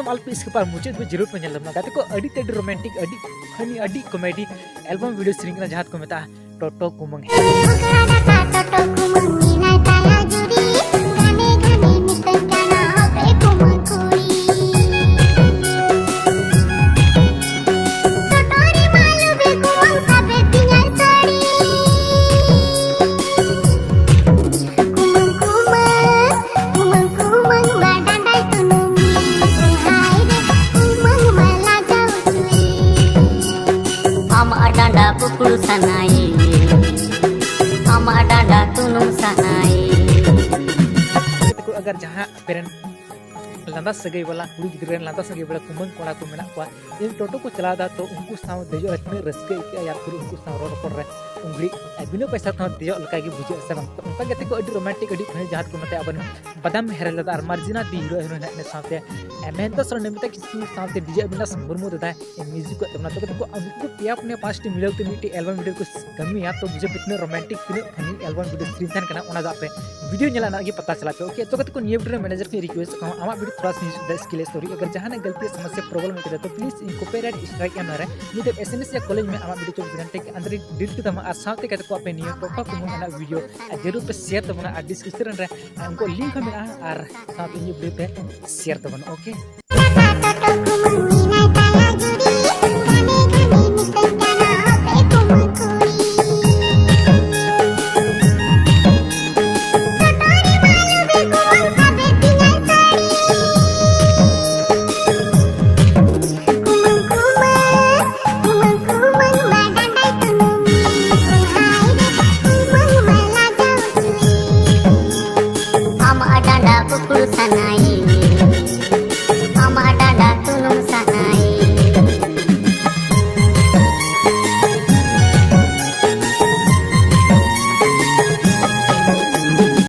एकदम अल्प स्किप पर मुझे भी जरूर पे जल्द गाते को अड़ी तेडी रोमांटिक अड़ी फनी अड़ी कॉमेडी एल्बम वीडियो सीरीज जहाँ को मेता टोटो कुमंग Pukul sanai, ama dada tunung sanai. अगर जहाँ पेरेंट लंदा सगई वाला कुड़ी गिद्रे लंदा सगई वाला कुमंग कोड़ा को मेना को इन टोटो को चला दा तो उनको साव देजो इतने रस्के के यार फिर उनको साव रोड पर उंगली बिना पैसा तो देजो लका की बुझे से बंग उनका गते को अडी रोमांटिक अडी फनी जहां को मते अपन बदाम हेरल दा मार्जिना दी हीरो हीरोइन ने साथे एमेन तो सर नेमते किसी साथे डीजे बिना संबरमु देता है म्यूजिक को तमना तो उनको पिया अपने पास टी मिलो तो मीटी एल्बम वीडियो को कमी या तो मुझे इतने रोमांटिक इतने फनी एल्बम वीडियो स्क्रीन थान करना ओना पे वीडियो नेला ना ये पता चला पे ओके तो को निये वीडियो मैनेजर के रिक्वेस्ट का आमा वीडियो थोड़ा सा स्किल स्टोरी अगर जहां ने गलती समस्या प्रॉब्लम होते तो प्लीज इन कॉपीराइट स्ट्राइक एम रे निते एसएमएस या कॉलेज में आमा वीडियो 24 घंटे के अंदर डिलीट के तमा साथे कहते को अपने निये टोटो को वीडियो जरूर पे शेयर तबना डिस्क्रिप्शन रे उनको लिंक मेना और साथ इन वीडियो पे शेयर तबना ओके